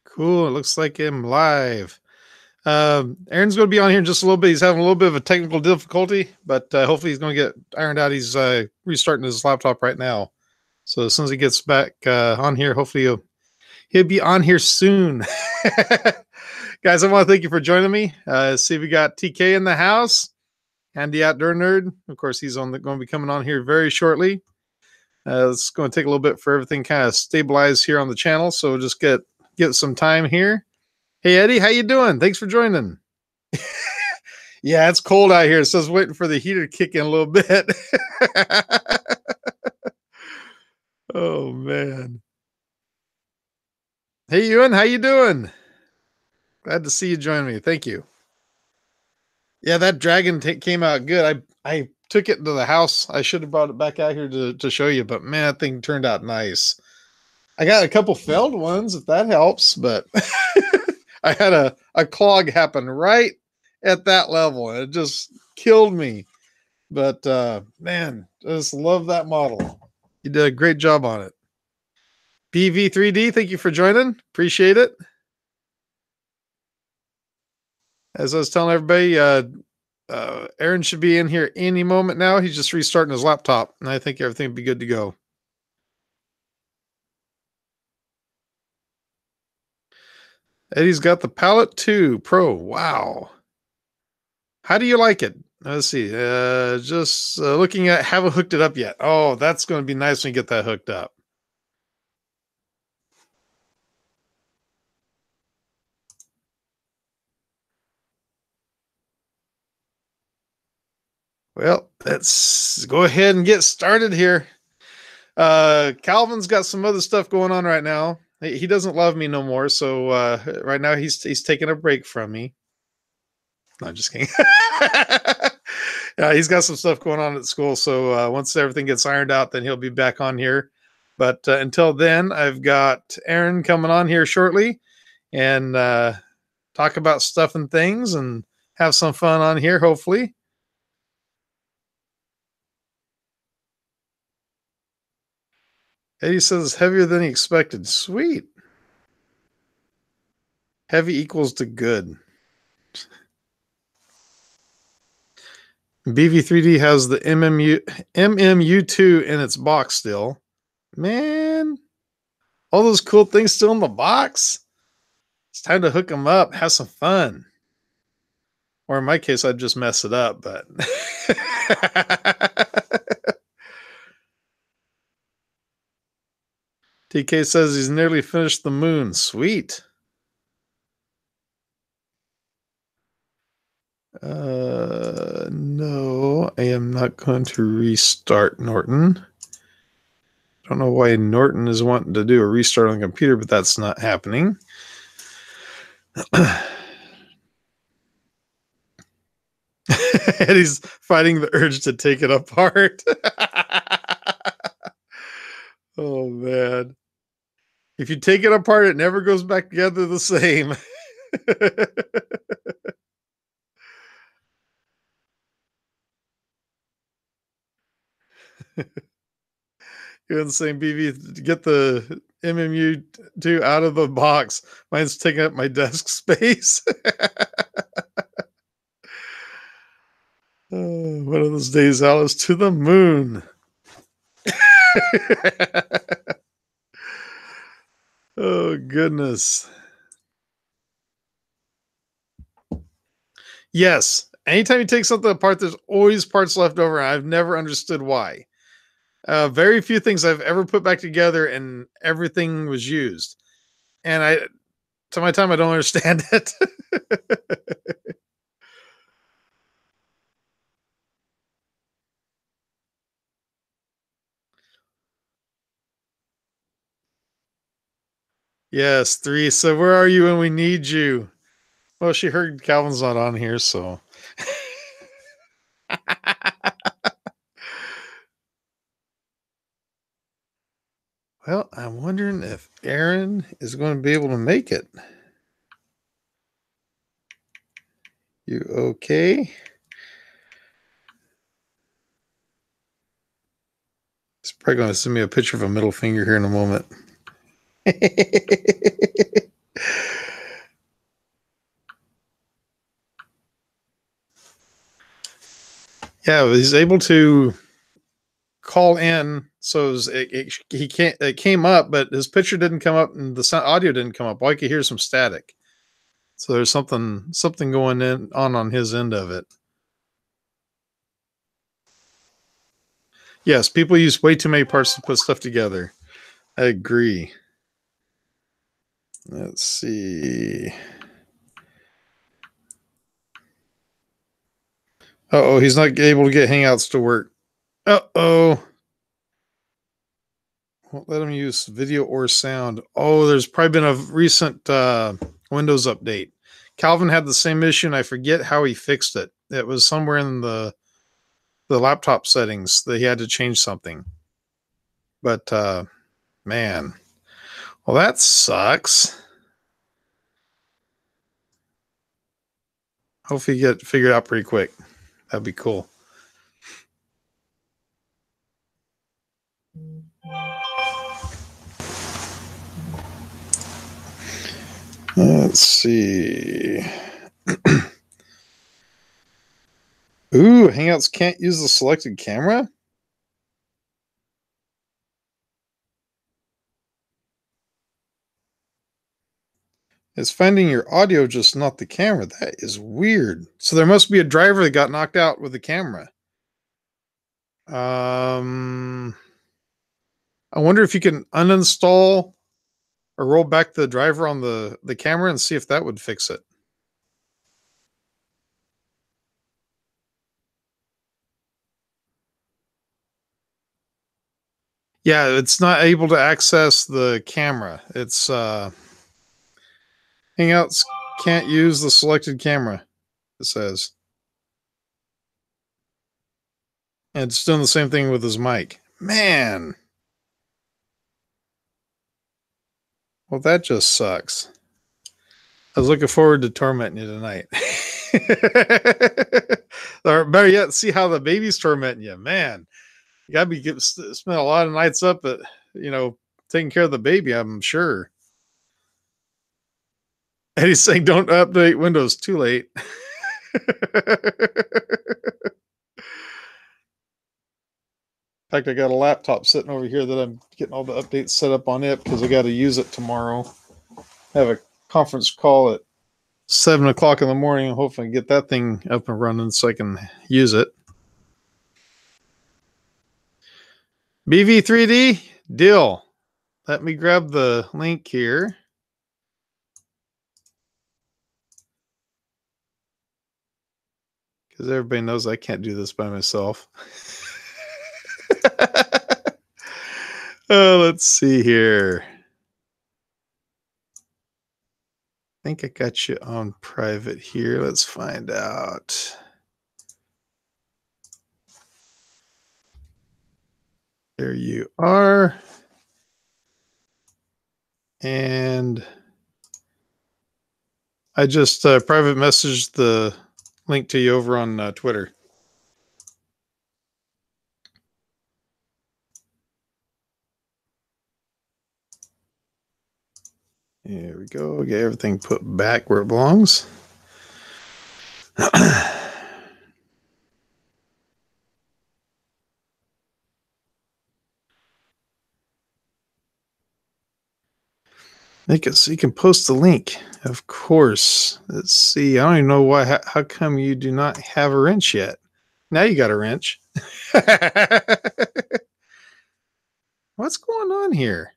Cool. It looks like I'm live. Aaron's going to be on here in just a little bit. He's having a little bit of a technical difficulty, but hopefully he's going to get ironed out. He's restarting his laptop right now. So as soon as he gets back on here, hopefully he'll be on here soon. Guys, I want to thank you for joining me. See, we got TK in the house. Andy Outdoor Nerd. Of course, he's going to be coming on here very shortly. It's going to take a little bit for everything kind of stabilize here on the channel. So we'll just get some time here. Hey, Eddie, how you doing? Thanks for joining. Yeah, it's cold out here. So I was waiting for the heater to kick in a little bit. Oh, man. Hey, Ewan, how you doing? Glad to see you join me. Thank you. Yeah, that dragon came out good. I took it to the house. I should have brought it back out here to show you, but man, that thing turned out nice. I got a couple failed ones, if that helps, but I had a clog happen right at that level, and it just killed me. But man, I just love that model. You did a great job on it. BV3D, thank you for joining. Appreciate it. As I was telling everybody, Aaron should be in here any moment now. He's just restarting his laptop, and I think everything will be good to go. Eddie's got the Palette 2 Pro. Wow. How do you like it? Let's see. Just looking at, haven't hooked it up yet. Oh, that's going to be nice when you get that hooked up. Well, let's go ahead and get started here. Calvin's got some other stuff going on right now. He doesn't love me no more, so right now he's taking a break from me. No, I'm just kidding. Yeah, he's got some stuff going on at school, so once everything gets ironed out, then he'll be back on here. But until then, I've got Aaron coming on here shortly and talk about stuff and things and have some fun on here, hopefully. Eddie says heavier than he expected. Sweet. Heavy equals to good. BV3D has the MMU2 in its box still. Man, all those cool things still in the box. It's time to hook them up, have some fun. Or in my case, I'd just mess it up, but TK says he's nearly finished the moon. Sweet. No, I am not going to restart Norton. Don't know why Norton is wanting to do a restart on the computer, but that's not happening. Eddie's fighting the urge to take it apart. Oh, man. If you take it apart, it never goes back together the same. You're in the same BV. Get the MMU2 out of the box. Mine's taking up my desk space. One of those days, Alice, to the moon. Oh, goodness. Yes. Anytime you take something apart, there's always parts left over. I've never understood why. Very few things I've ever put back together and everything was used. And to my time, I don't understand it. Yes, 3. So where are you when we need you? Well, she heard Calvin's not on here, so. Well, I'm wondering if Aaron is going to be able to make it. You okay? He's probably going to send me a picture of a middle finger here in a moment. Yeah, he's able to call in. So it came up, but his picture didn't come up, and the audio didn't come up. All I could hear some static. So there's something going on his end of it. Yes, people use way too many parts to put stuff together. I agree. Let's see. Oh, he's not able to get Hangouts to work. Oh. Won't let him use video or sound. Oh, there's probably been a recent Windows update. Calvin had the same issue, and I forget how he fixed it. It was somewhere in the laptop settings that he had to change something. But man, well, that sucks. Hopefully, you get it figured out pretty quick. That'd be cool. Let's see. Ooh, Hangouts can't use the selected camera? It's finding your audio, just not the camera. That is weird. So there must be a driver that got knocked out with the camera. I wonder if you can uninstall or roll back the driver on the camera and see if that would fix it. Yeah, it's not able to access the camera. It's Hangouts can't use the selected camera, it says. And it's doing the same thing with his mic. Man. Well, that just sucks. I was looking forward to tormenting you tonight. Or better yet, see how the baby's tormenting you. Man, you got to be spend a lot of nights up at, taking care of the baby, I'm sure. And he's saying, don't update Windows too late. In fact, I got a laptop sitting over here that I'm getting all the updates set up on it because I got to use it tomorrow. I have a conference call at 7 o'clock in the morning. Hopefully, get that thing up and running so I can use it. BV3D deal. Let me grab the link here. Because everybody knows I can't do this by myself. Let's see here. I think I got you on private here. Let's find out. There you are. And I just private messaged the link to you over on Twitter. There we go. Get everything put back where it belongs. So you can post the link, of course. Let's see. I don't even know why. How come you do not have a wrench yet? Now you got a wrench. What's going on here?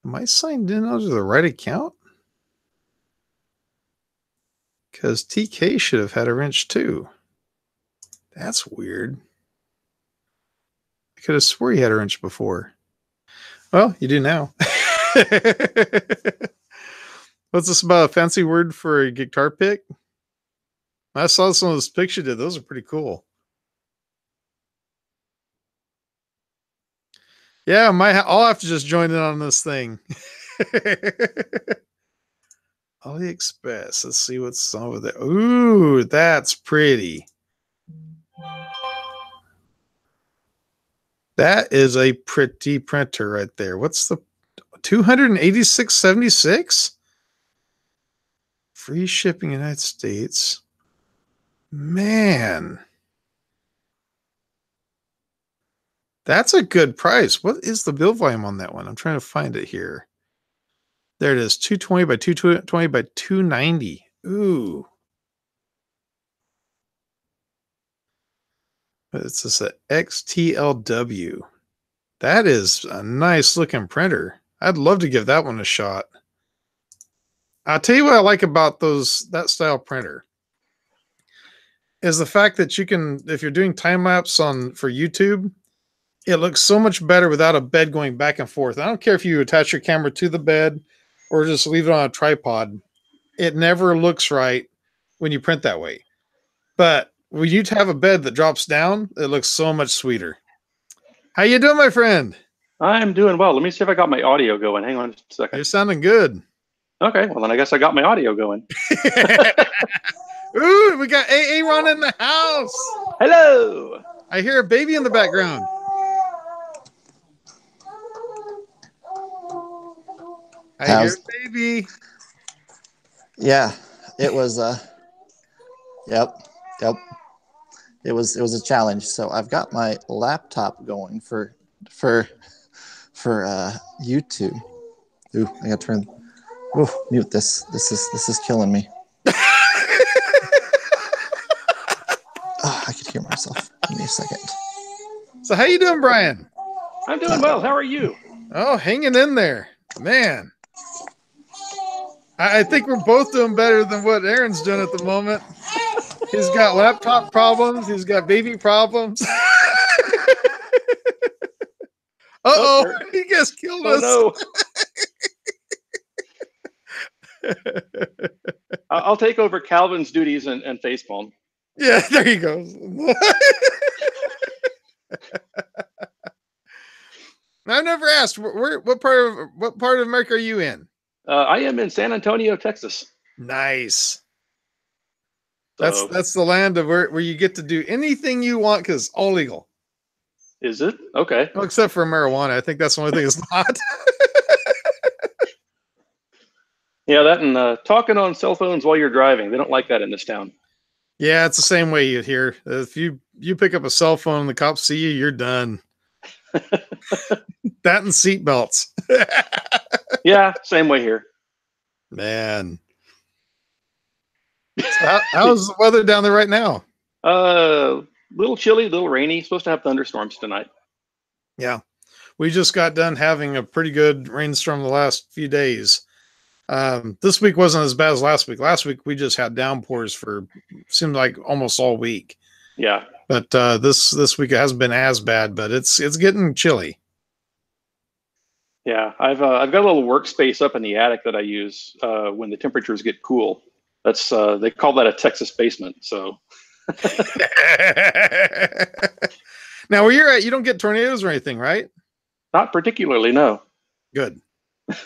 Am I signed in under the right account? Because TK should have had a wrench too. That's weird. I could have swore you had a wrench before. Well, you do now. What's this about? A fancy word for a guitar pick? I saw some of those pictures you did. Those are pretty cool. Yeah, I'll have to just join in on this thing. AliExpress. Let's see what's over there. Ooh, that's pretty. That is a pretty printer right there. What's the 286.76? Free shipping United States. Man. That's a good price. What is the build volume on that one? I'm trying to find it here. There it is, 220 by 220 by 290. Ooh. It's just a XTLW. That is a nice looking printer. I'd love to give that one a shot. I'll tell you what I like about that style printer is the fact that you can, if you're doing time lapse for YouTube, it looks so much better without a bed going back and forth. I don't care if you attach your camera to the bed or just leave it on a tripod. It never looks right when you print that way. But when you have a bed that drops down, it looks so much sweeter. How you doing, my friend? I'm doing well. Let me see if I got my audio going. Hang on just a second. You're sounding good. Okay, well then I guess I got my audio going. Ooh, we got Aaron in the house. Hello. I hear a baby in the background. I hear a baby. Yeah, it was yep. It was a challenge. So I've got my laptop going for YouTube. Ooh, I gotta turn. Ooh, mute this. This is killing me. Oh, I could hear myself. Give me a second. So how you doing, Brian? I'm doing well. How are you? Oh, hanging in there, man. I think we're both doing better than what Aaron's doing at the moment. He's got laptop problems. He's got baby problems. Uh-oh, he just killed us. No. I'll take over Calvin's duties and facepalm. Yeah, there he goes. I've never asked what part of America are you in? I am in San Antonio, Texas. Nice. So, that's the land of where you get to do anything you want because it's all legal. Is it? Okay. Well, except for marijuana. I think that's the only thing it's not. Yeah, that and talking on cell phones while you're driving. They don't like that in this town. Yeah, it's the same way you hear. If you pick up a cell phone and the cops see you, you're done. That and seatbelts. Yeah, same way here. Man. So how's the weather down there right now? Little chilly, little rainy. Supposed to have thunderstorms tonight. Yeah. We just got done having a pretty good rainstorm the last few days. This week wasn't as bad as last week. Last week we just had downpours for seemed like almost all week. Yeah. But this week it hasn't been as bad, but it's getting chilly. Yeah, I've got a little workspace up in the attic that I use when the temperatures get cool. That's they call that a Texas basement. So now where you're at, you don't get tornadoes or anything, right? Not particularly, no. Good. So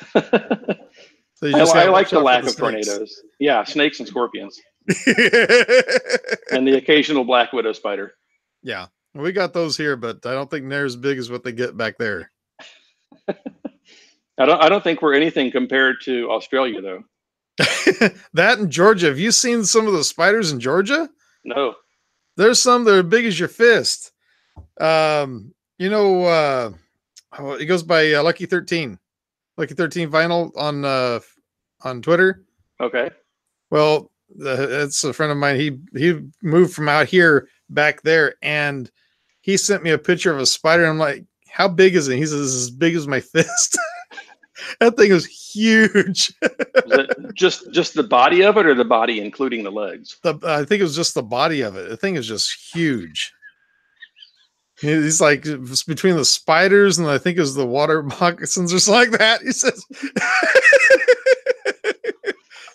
I like the lack of tornadoes. Yeah, snakes and scorpions. And the occasional black widow spider. Yeah, we got those here, but I don't think they're as big as what they get back there. I don't think we're anything compared to Australia, though. That in Georgia. Have you seen some of the spiders in Georgia? No. There's some that are big as your fist. It goes by Lucky 13 vinyl on Twitter. Okay. Well, it's a friend of mine. He moved from out here back there, and he sent me a picture of a spider. I'm like, how big is it? He says, as big as my fist. That thing is huge. Is it just the body of it, or the body including the legs? I think it was just the body of it. The thing is just huge. He's like, it's between the spiders and I think it was the water moccasins or something like that. He says,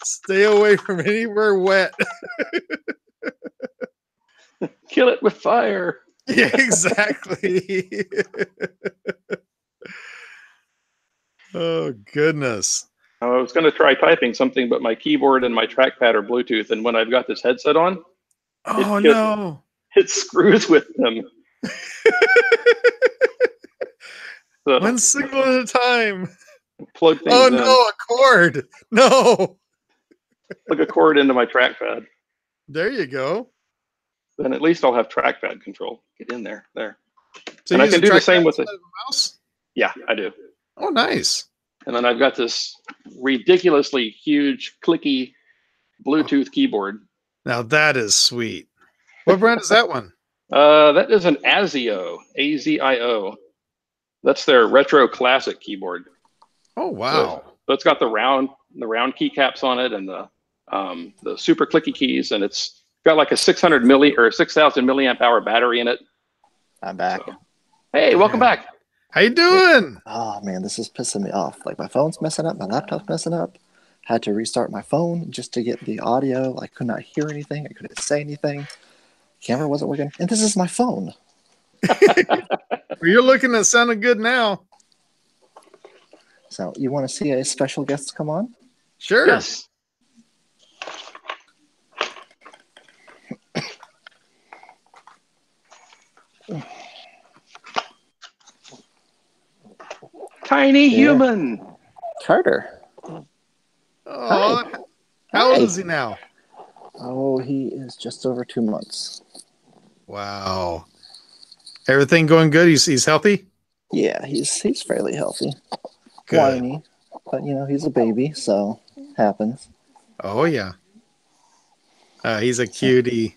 stay away from anywhere wet. Kill it with fire. Yeah, exactly. Oh, goodness. I was going to try typing something, but my keyboard and my trackpad are Bluetooth. And when I've got this headset on, it screws with them. So, one signal at a time. Plug things in. No, a cord. No. Plug a cord into my trackpad. There you go. Then at least I'll have trackpad control. Get in there. There. So and you I use can a do the trackpad same with instead it. of a mouse? Yeah, I do. Oh, nice. And then I've got this ridiculously huge, clicky Bluetooth keyboard. Now that is sweet. What brand is that one? That is an ASIO, AZIO. That's their retro classic keyboard. Oh, wow. So it's got the round keycaps on it and the super clicky keys, and it's got like a 600 or 6,000 milliamp hour battery in it. I'm back. So, hey, welcome back. How you doing? Oh man, this is pissing me off. Like my phone's messing up, my laptop's messing up. Had to restart my phone just to get the audio. I could not hear anything. I couldn't say anything. Camera wasn't working, and this is my phone. Well, you're looking at sounding good now. So you want to see a special guest come on? Sure. Yes. Tiny human. Carter. Oh, Hi. how old Hi. is he now? Oh, he is just over 2 months. Wow. Everything going good? He's healthy? Yeah, he's fairly healthy. Good. Whiny, but he's a baby, so happens. Oh, yeah. He's a cutie.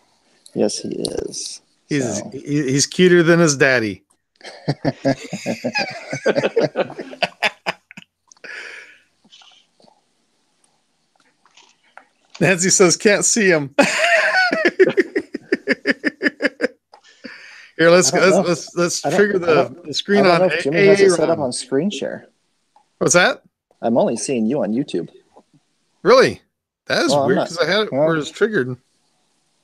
Yes, he is. He's cuter than his daddy. Nancy says can't see him. Here, let's trigger the screen on Jimmy has it set up AA-ROM. on screen share. What's that? I'm only seeing you on YouTube. Really? That is Well, weird because I had it where it's triggered.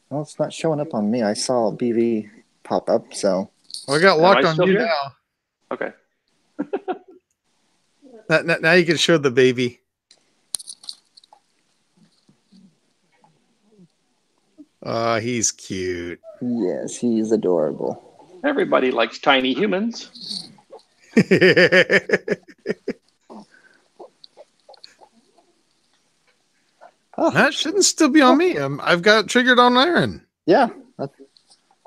Well, it's not showing up on me. I saw BV pop up, so. Well, I got locked on you here? now. Okay. Now you can show the baby. Oh, he's cute. Yes, he's adorable. Everybody likes tiny humans. That shouldn't still be on me. I've got it triggered on Aaron. Yeah,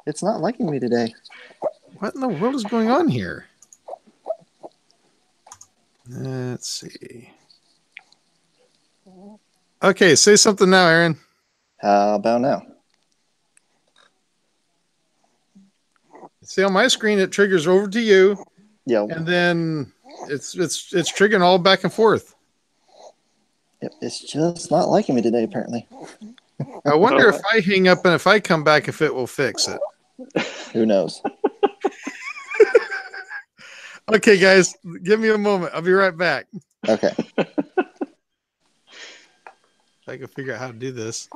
it's not liking me today. What in the world is going on here? Let's see. Okay, say something now, Aaron. How about now? See on my screen, it triggers over to you. Yeah. And then it's triggering all back and forth. Yep, it's just not liking me today, apparently. I wonder if I hang up and if I come back, if it will fix it. Who knows? Okay, guys, give me a moment. I'll be right back. Okay. I can figure out how to do this.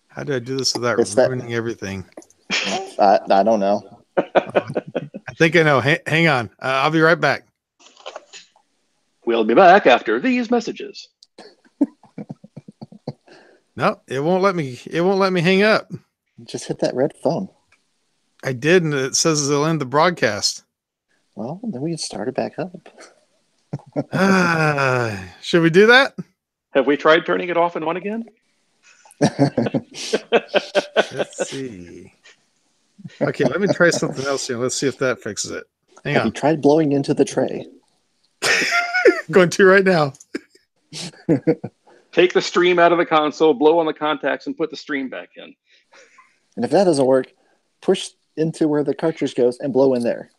How do I do this without ruining everything? I don't know. I think I know. Hang on. I'll be right back. We'll be back after these messages. No, it won't let me. It won't let me hang up. Just hit that red phone. I did, and it says it'll end the broadcast. Well, then we can start it back up. Should we do that? Have we tried turning it off and on again? Let's see. Okay, let me try something else here. Let's see if that fixes it. Hang Have on. you tried blowing into the tray? Going to right now. Take the stream out of the console, blow on the contacts, and put the stream back in. And if that doesn't work, push into where the cartridge goes and blow in there.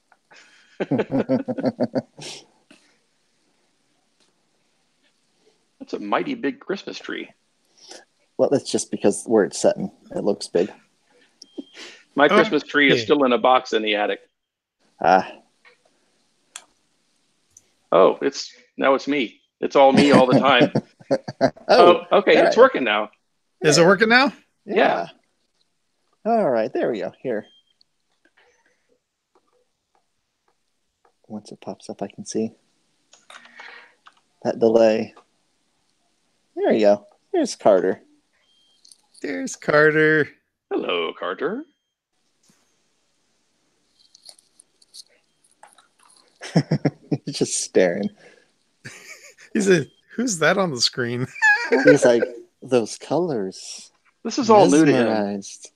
That's a mighty big Christmas tree. Well, that's just because where it's setting. It looks big. My Christmas tree is still in a box in the attic. Oh, now it's me. It's all me all the time. Okay. It's working now. Is it working now? Yeah. All right. There we go. Here. Once it pops up, I can see that delay. There you go. Here's Carter. There's Carter. Hello, Carter. He's just staring. He said, "Who's that on the screen?" He's like, those colors. This is all new to him. Mesmerized.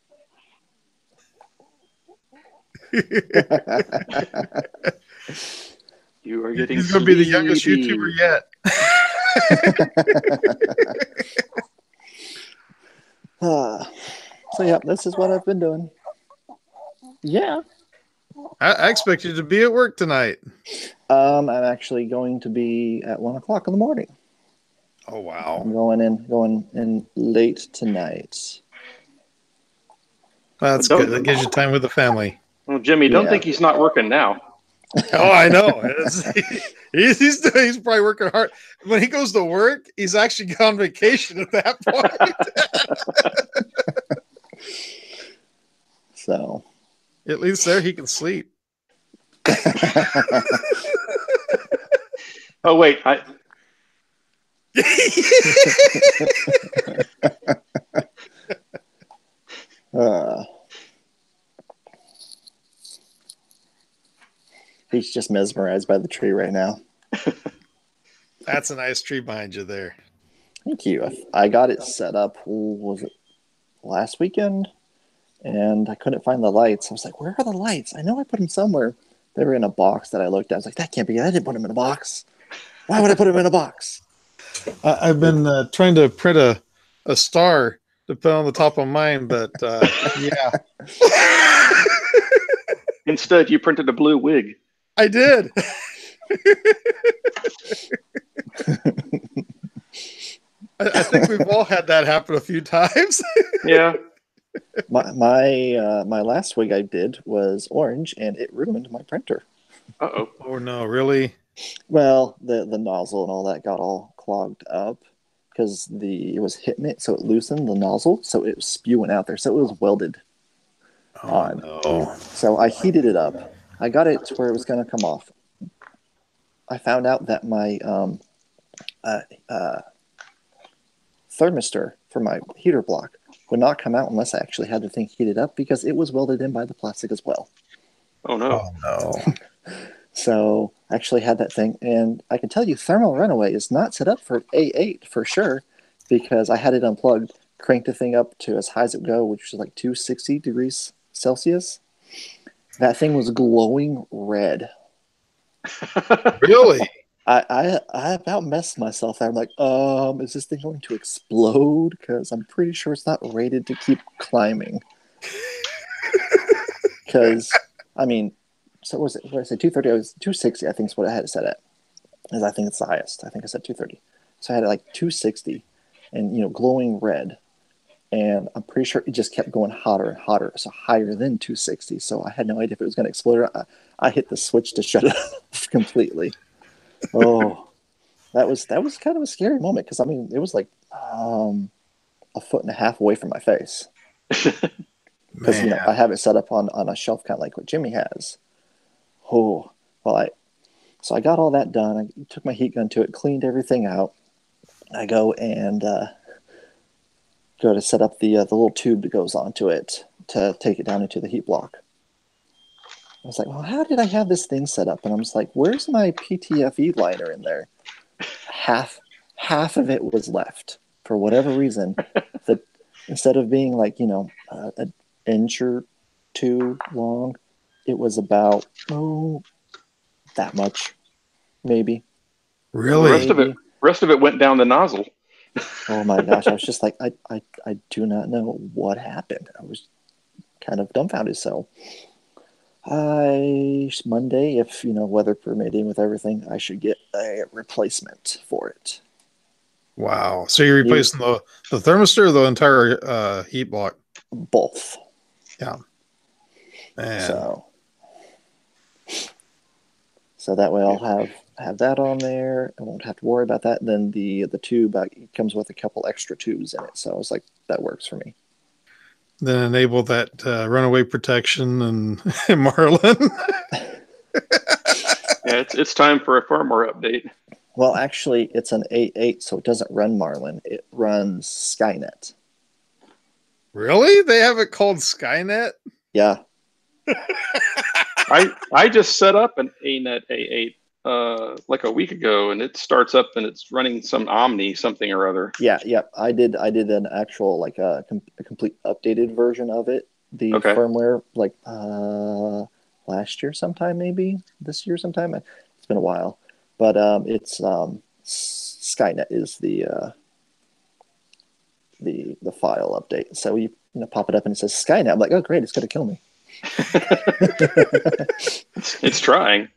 You are getting He's going to be the youngest YouTuber yet. So yeah, this is what I've been doing. Yeah. I expect you to be at work tonight. I'm actually going to be at 1:00 in the morning. Oh wow! I'm going in late tonight. That's good. That gives you time with the family. Well, Jimmy, don't think he's not working now. Oh, I know. He's probably working hard. When he goes to work, he's actually on vacation at that point. So, at least there he can sleep. Oh wait, he's just mesmerized by the tree right now. That's a nice tree behind you there. Thank you. I got it set up, was it last weekend? And I couldn't find the lights. I was like, where are the lights? I know I put them somewhere. They were in a box that I looked at. I was like, that can't be it. I didn't put them in a box. Why would I put them in a box? I've been trying to print a star to put on the top of mine, but yeah. Instead, you printed a blue wig. I did. I think we've all had that happen a few times. Yeah. My last wig I did was orange, and it ruined my printer. Uh-oh. Oh no, really? Well, the nozzle and all that got all clogged up because it was hitting it, so it loosened the nozzle, so it was spewing out there, so it was welded on. No. So I heated it up. I got it to where it was going to come off. I found out that my thermistor for my heater block would not come out unless I actually had the thing heated up because it was welded in by the plastic as well. Oh no. Oh no. So I actually had that thing, and I can tell you thermal runaway is not set up for A8 for sure because I had it unplugged, cranked the thing up to as high as it would go, which was like 260 degrees Celsius. That thing was glowing red. Really? I about messed myself there. I'm like, is this thing going to explode? Because I'm pretty sure it's not rated to keep climbing. Because, I mean, so what was it? What did I say? 230? I was 260, I think is what I had it set at. Because I think it's the highest. I think I said 230. So I had it like 260 and, glowing red. And I'm pretty sure it just kept going hotter and hotter. So higher than 260. So I had no idea if it was going to explode. I hit the switch to shut it off completely. Oh, that was kind of a scary moment because I mean it was like 1.5 foot away from my face because I have it set up on a shelf kind of like what Jimmy has. Oh, well so I got all that done. I took my heat gun to it, cleaned everything out. I go and go to set up the little tube that goes onto it to take it down into the heat block. I was like, well, how did I have this thing set up? And I was like, where's my PTFE liner in there? Half of it was left for whatever reason. That instead of being like, an inch or two long, it was about, that much, maybe. Really? The rest of it went down the nozzle. Oh my gosh. I was just like, I do not know what happened. I was kind of dumbfounded. So Monday, if weather permitting with everything, I should get a replacement for it. Wow. So you're replacing the thermistor or the entire heat block? Both. Yeah. Man. So that way I'll have that on there. I won't have to worry about that. Then the tube comes with a couple extra tubes in it. So I was like, that works for me. Then enable that runaway protection and Marlin. Yeah, it's time for a firmware update. Well, actually, it's an 8.8, so it doesn't run Marlin. It runs Skynet. Really? They have it called Skynet? Yeah. I just set up an ANET A8 like a week ago, and it starts up and it's running some Omni something or other. Yeah. I did an actual like a complete updated version of it. The firmware, like last year sometime, maybe this year sometime. It's been a while, but it's Skynet is the file update. So you pop it up and it says Skynet. I'm like, oh great, it's gonna kill me. It's trying.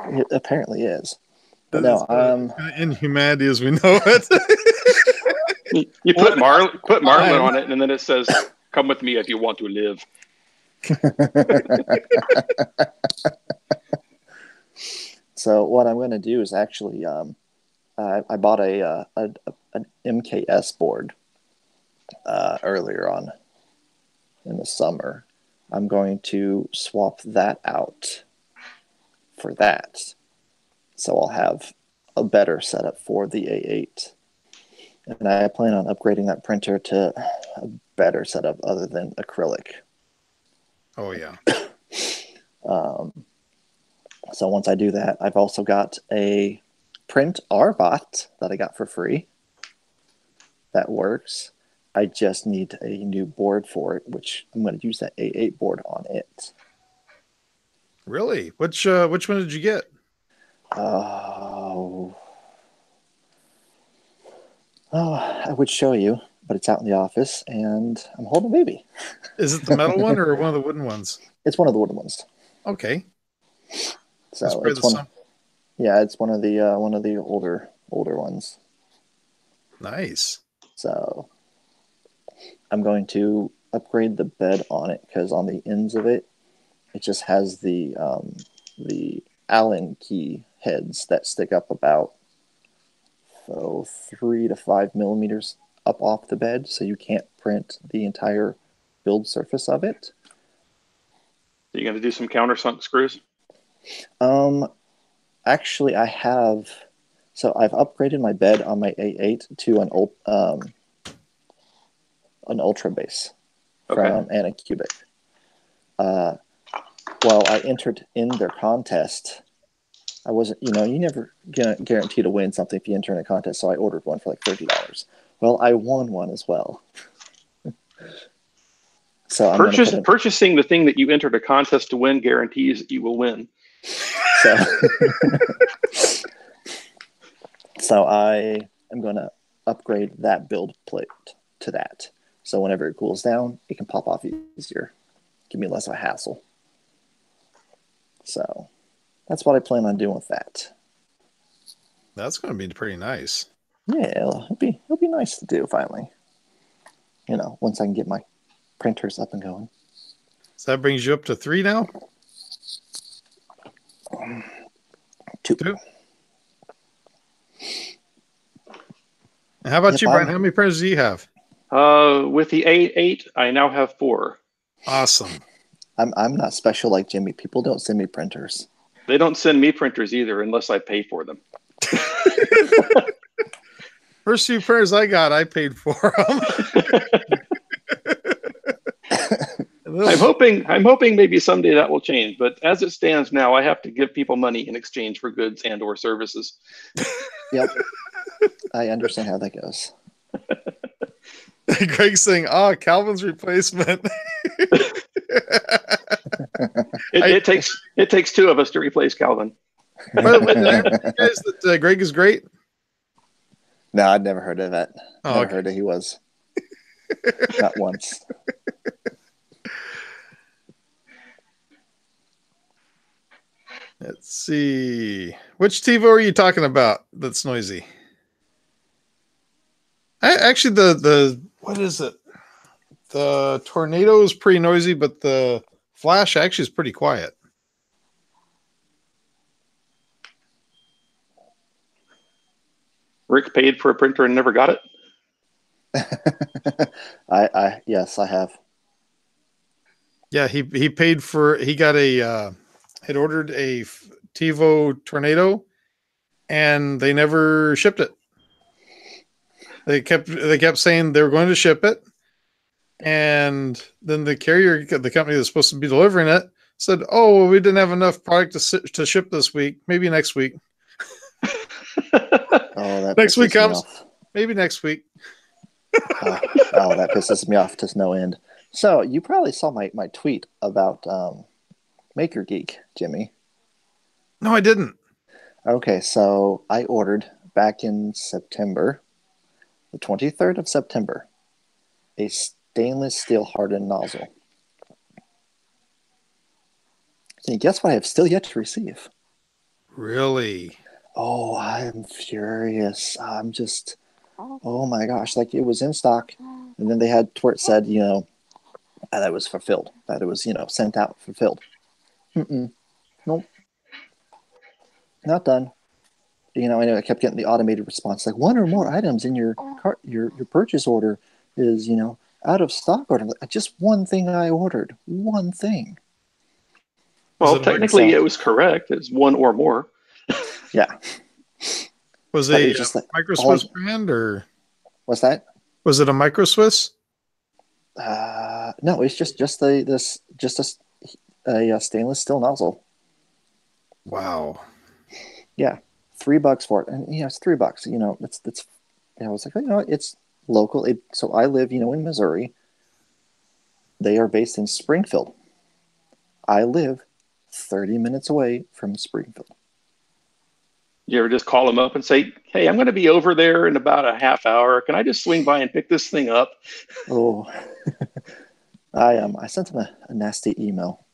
It apparently is. But It's no, inhumanity as we know it. You put Marlin on it, and then it says, "Come with me if you want to live." So what I'm going to do is actually, I bought an MKS board earlier on in the summer. I'm going to swap that out for that, so I'll have a better setup for the A8. And I plan on upgrading that printer to a better setup other than acrylic. Oh yeah. So once I do that, I've also got a print RBot that I got for free. That works. I just need a new board for it, which I'm going to use that A8 board on it. Really? Which one did you get? Oh, I would show you, but it's out in the office, and I'm holding a baby. Is it the metal one or one of the wooden ones? It's one of the wooden ones. Okay. So it's one. Yeah, it's one of the older ones. Nice. So I'm going to upgrade the bed on it because on the ends of it, it just has the Allen key heads that stick up about 3 to 5 millimeters up off the bed, so you can't print the entire build surface of it. Are you going to do some countersunk screws? Actually, I have. So I've upgraded my bed on my A8 to an Ultra base from Anacubic. While I entered in their contest, I wasn't, you never guarantee to win something if you enter in a contest, so I ordered one for like $30. Well, I won one as well. So purchasing the thing that you entered a contest to win guarantees that you will win. So I am going to upgrade that build plate to that. So whenever it cools down, it can pop off easier. Give me less of a hassle. So that's what I plan on doing with that. That's going to be pretty nice. Yeah, it'll be nice to do finally. Once I can get my printers up and going. So that brings you up to 3 now? 2. And how about you, Brian? How many printers do you have? With the A8, I now have 4. Awesome. I'm not special like Jimmy. People don't send me printers. They don't send me printers either unless I pay for them. First 2 printers I got, I paid for them. I'm hoping maybe someday that will change, but as it stands now, I have to give people money in exchange for goods and or services. Yep. I understand how that goes. Greg's saying, Calvin's replacement. It takes 2 of us to replace Calvin. By the way, did I ever tell you guys that Greg is great? No, I'd never heard of that. Never Okay. heard that he was. Not once. Let's see. Which TiVo are you talking about that's noisy? Actually, the what is it? The Tornado is pretty noisy, but the Flash actually is pretty quiet. Rick paid for a printer and never got it? Yes, I have. Yeah, he paid for, he got had ordered a TiVo Tornado and they never shipped it. They kept saying they were going to ship it. And then the carrier, the company that's supposed to be delivering it, said, "Oh, well, we didn't have enough product to ship this week. Maybe next week." Next week comes. Maybe next week. That pisses me off to no end. So you probably saw my tweet about Maker Geek, Jimmy? No, I didn't. Okay, so I ordered back in September, the 23rd of September, a stainless steel hardened nozzle. And guess what I have still yet to receive? Really? Oh, I'm furious. Oh my gosh. Like it was in stock. And then they had where it said, that it was fulfilled, that it was, sent out, fulfilled. Nope, not done. Anyway, I kept getting the automated response, like one or more items in your cart, your purchase order is, out of stock. Or like, just one thing I ordered, one thing. Well, technically, it was correct. It's one or more. Yeah. Was it just like Micro Swiss brand or? What's that? Was it a Micro Swiss? No, it's just a stainless steel nozzle. Wow. Yeah, $3 for it, and it's $3. It's. I was like, it's local. So I live, in Missouri. They are based in Springfield. I live 30 minutes away from Springfield. You ever just call them up and say, "Hey, I'm going to be over there in about a half hour. Can I just swing by and pick this thing up?" Oh, I sent them a nasty email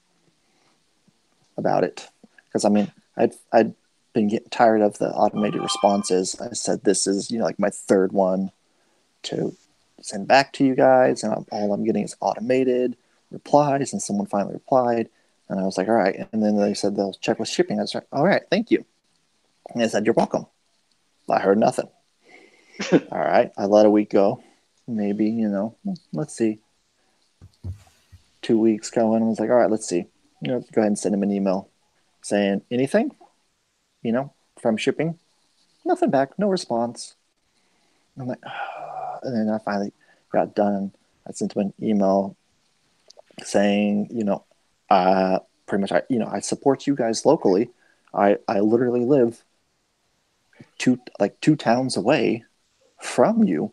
about it because I'd been getting tired of the automated responses. I said this is like my third one to send back to you guys, and all I'm getting is automated replies, and someone finally replied, and I was like, all right. And then they said they'll check with shipping. I was like, all right, thank you. And they said, you're welcome. I heard nothing. All right, I let a week go. Maybe, let's see. 2 weeks going. I was like, all right, let's see. Go ahead and send him an email saying anything, from shipping. Nothing back, no response. I'm like, and then I finally got done. I sent him an email saying, pretty much, I support you guys locally. I literally live two towns away from you,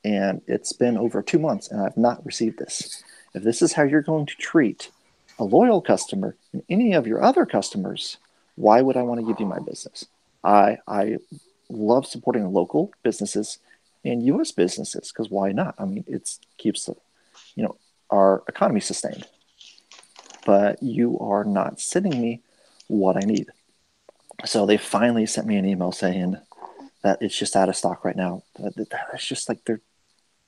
and it's been over 2 months, and I've not received this. If this is how you're going to treat a loyal customer and any of your other customers, why would I want to give you my business? I love supporting local businesses and U.S. businesses because why not? I mean, it keeps our economy sustained. But you are not sending me what I need. So they finally sent me an email saying that it's just out of stock right now. It's just like they're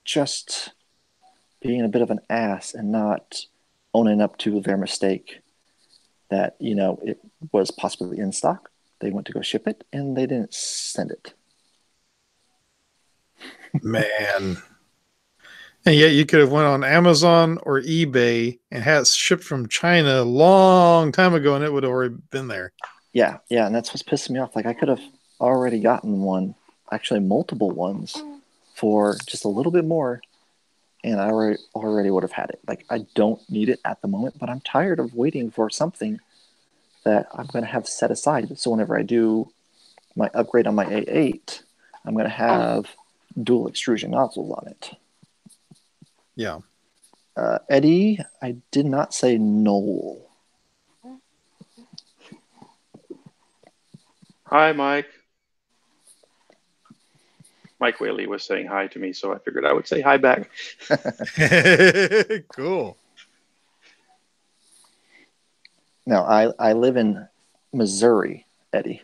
just being a bit of an ass and not owning up to their mistake that, it was possibly in stock. They went to go ship it and they didn't send it. Man. And yet you could have went on Amazon or eBay and had it shipped from China a long time ago and it would have already been there. Yeah. And that's what's pissing me off. Like I could have already gotten one, actually multiple ones for just a little bit more. And I already would have had it. Like I don't need it at the moment, but I'm tired of waiting for something that I'm going to have set aside. So whenever I do my upgrade on my A8, I'm going to have dual extrusion nozzles on it. Yeah. Eddie, I did not say Noel. Hi, Mike. Mike Whaley was saying hi to me, so I figured I would say hi back. Cool. Now, I live in Missouri, Eddie.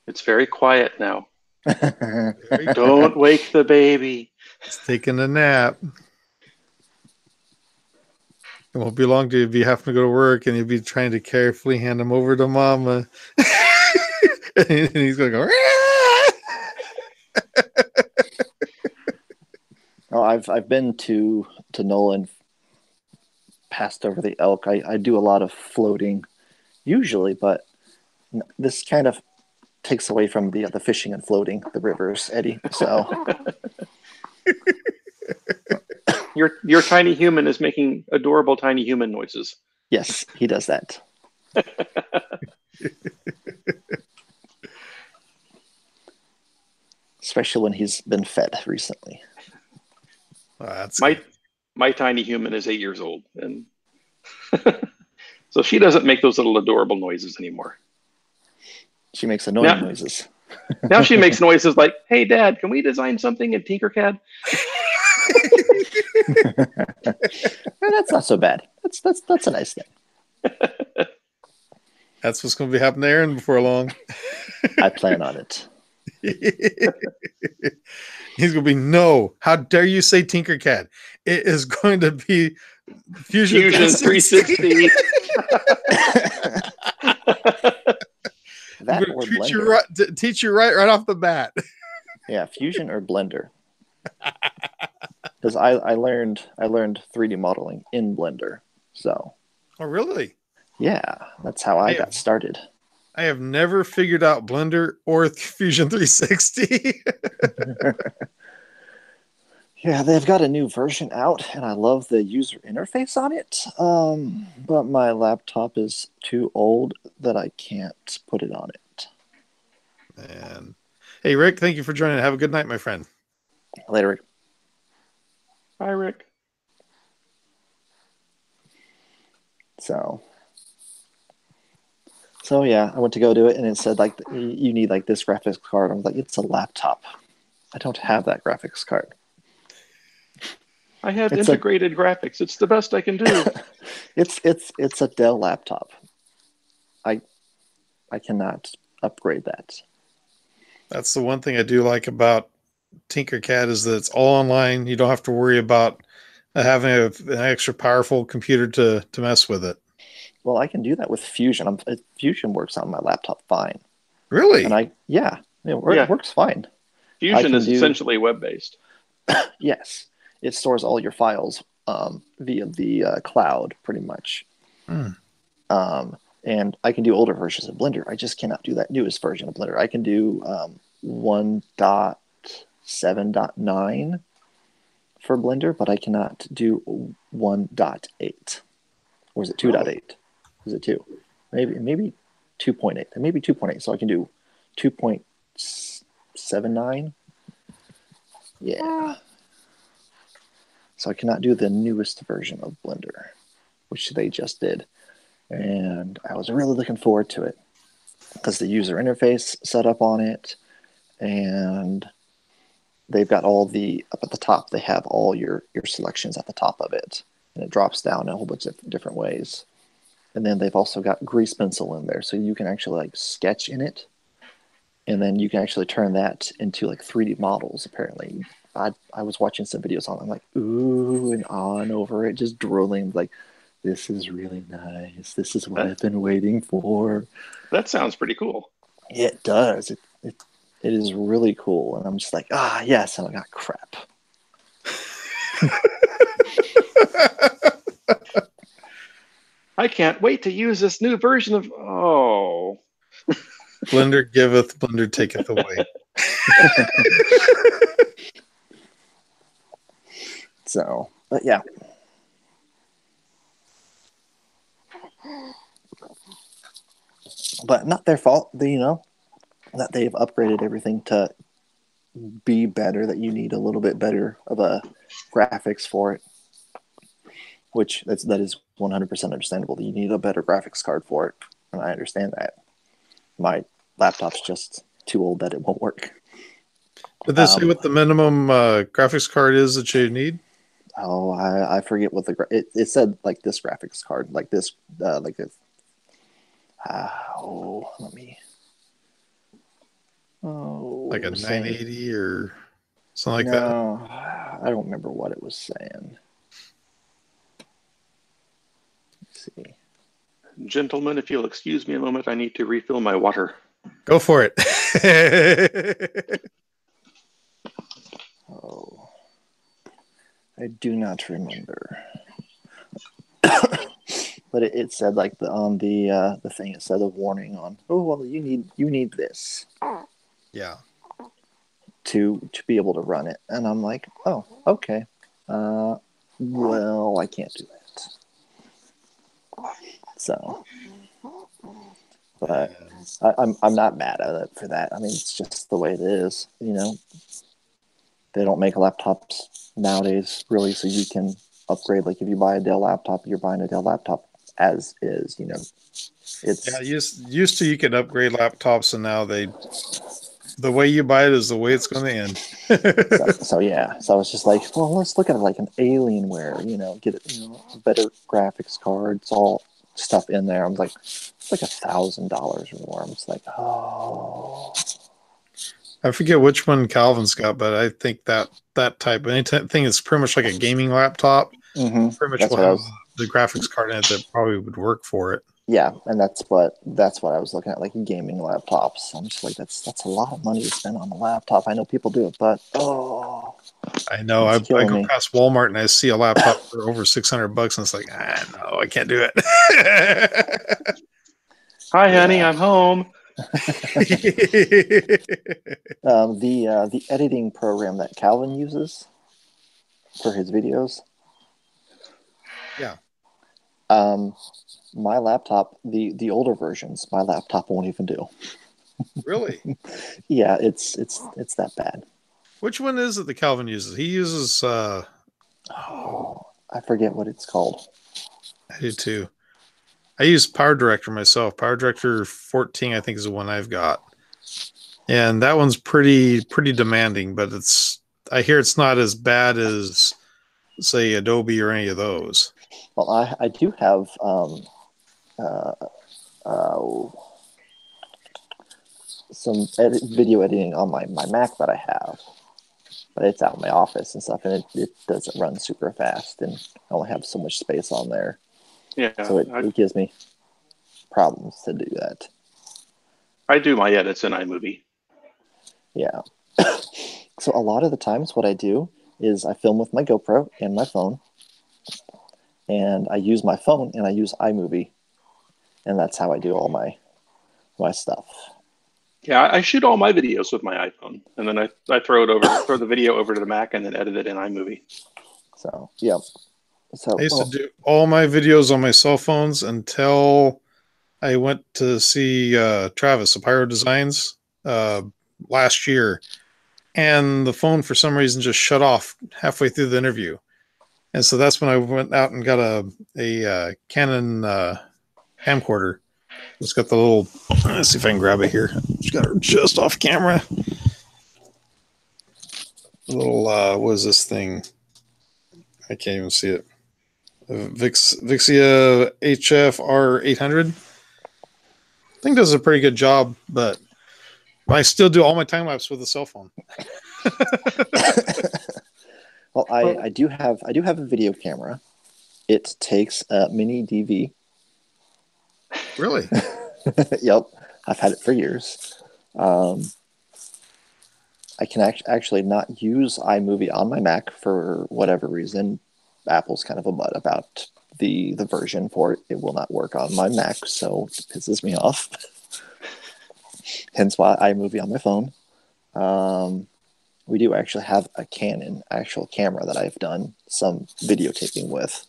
It's very quiet now. Don't wake the baby. It's taking a nap. It won't be long till you'll be having to go to work and you'll be trying to carefully hand him over to mama. And he's going to go, Oh, I've been to Nolan, passed over the elk. I do a lot of floating usually, but this kind of takes away from the fishing and floating the rivers, Eddie. So your tiny human is making adorable tiny human noises. yes, he does that. Especially when he's been fed recently. That's my good. my tiny human is 8 years old, and so she doesn't make those little adorable noises anymore. She makes annoying Now, noises. now she makes noises like, "Hey, Dad, can we design something in Tinkercad?" That's not so bad. That's a nice thing. That's what's going to be happening to Aaron before long. I plan on it. He's going to be, no, how dare you say Tinkercad? It is going to be Fusion 360. 360. That or Blender. Teach you right off the bat. Yeah, Fusion or Blender. Because I learned 3D modeling in Blender. So. Oh, really? Yeah, that's how I got started. I have never figured out Blender or Fusion 360. Yeah, they've got a new version out, and I love the user interface on it. But my laptop is too old that I can't put it on it. And hey, Rick, thank you for joining. Have a good night, my friend. Later, Rick. Bye, Rick. So yeah, I went to go do it, and it said like you need like this graphics card. I was like, it's a laptop. I don't have that graphics card. I have integrated graphics. It's the best I can do. It's a Dell laptop. I cannot upgrade that. That's the one thing I do like about Tinkercad is that it's all online. You don't have to worry about having an extra powerful computer to mess with it. Well, I can do that with Fusion. Fusion works on my laptop fine. Really? And it works fine. Fusion is essentially web-based. Yes. It stores all your files via the cloud, pretty much. And I can do older versions of Blender. I just cannot do that newest version of Blender. I can do 1.7.9 for Blender, but I cannot do 1.8. Or is it 2.8? Is it 2? Maybe 2.8. Maybe 2.8. So I can do 2.79. Yeah. So I cannot do the newest version of Blender, which they just did. And I was really looking forward to it because the user interface set up on it, and they've got all up at the top, they have all your selections at the top of it, and it drops down in a whole bunch of different ways. And then they've also got grease pencil in there, so you can actually like sketch in it, and then you can actually turn that into like 3D models. Apparently, I was watching some videos on it. I'm like, ooh, and on over it, just drooling like, this is really nice. This is what I've been waiting for. That sounds pretty cool. It does. It is really cool, and I'm just like, yes, and I got crap. I can't wait to use this new version of Blender giveth, Blender taketh away. So, but yeah. But not their fault, that they've upgraded everything to be better, that you need a little bit better of a graphics for it. Which that is 100% understandable. That you need a better graphics card for it, and I understand that. My laptop's just too old that it won't work. Did they say what the minimum graphics card is that you need? Oh, I forget what it said. Like this graphics card, like this, like this. Let me. Like a 980 or something like that. No, I don't remember what it was saying. See. Gentlemen, if you'll excuse me a moment, I need to refill my water. Go for it. I do not remember. But it said like on the thing, it said a warning on. Oh well, you need this. Yeah. To be able to run it, and I'm like, oh, okay. Well, I can't do that. So, but I'm not mad at it for that. I mean, it's just the way it is. They don't make laptops nowadays, really, so you can upgrade. Like if you buy a Dell laptop, you're buying a Dell laptop as is. You know, it's Yeah, used to you could upgrade laptops, and now the way you buy it is the way it's going to end. yeah. So it's just like, well, let's look at it like an Alienware. You know, get it, better graphics cards, all stuff in there. I'm like, it's like $1,000 or more. I'm just like, oh. I forget which one Calvin's got, but I think that type, anything is pretty much like a gaming laptop, pretty much That's will what I have was. the graphics card in it that probably would work for it. Yeah, and that's what I was looking at, like gaming laptops. I'm just like, that's a lot of money to spend on a laptop. I know people do it, but I know. I it's killing go me. past Walmart and I see a laptop for over $600, and it's like, no, I can't do it. Hi, honey, I'm home. The editing program that Calvin uses for his videos. Yeah. My laptop, the older versions, my laptop won't even do. Really? Yeah, it's that bad. Which one is it that Calvin uses? He uses I forget what it's called. I do too. I use Power Director myself. Power Director 14, I think, is the one I've got. And that one's pretty demanding, but I hear it's not as bad as, say, Adobe or any of those. Well, I do have some video editing on my Mac that I have, but it's out in my office and stuff, and it doesn't run super fast, and I only have so much space on there. Yeah. So it gives me problems to do that. I do my edits in iMovie. Yeah. So a lot of the times what I do is I film with my GoPro and my phone, and I use my phone and I use iMovie, and that's how I do all my stuff. Yeah, I shoot all my videos with my iPhone, and then I throw the video over to the Mac, and then edit it in iMovie. So yeah. So I used to do all my videos on my cell phones until I went to see Travis of Pyro Designs last year, and the phone for some reason just shut off halfway through the interview. And so that's when I went out and got a Canon camcorder. It's got the little, let's see if I can grab it here. Just got it just off camera. A little, what is this thing? I can't even see it. Vixia HF R800. I think does a pretty good job, but I still do all my time lapse with a cell phone. Well, I do have a video camera. It takes a mini DV. Really? Yep, I've had it for years. I can actually not use iMovie on my Mac for whatever reason. Apple's kind of a butt about the version for it. It will not work on my Mac, so it pisses me off. Hence why iMovie on my phone. We do actually have a Canon actual camera that I've done some videotaping with.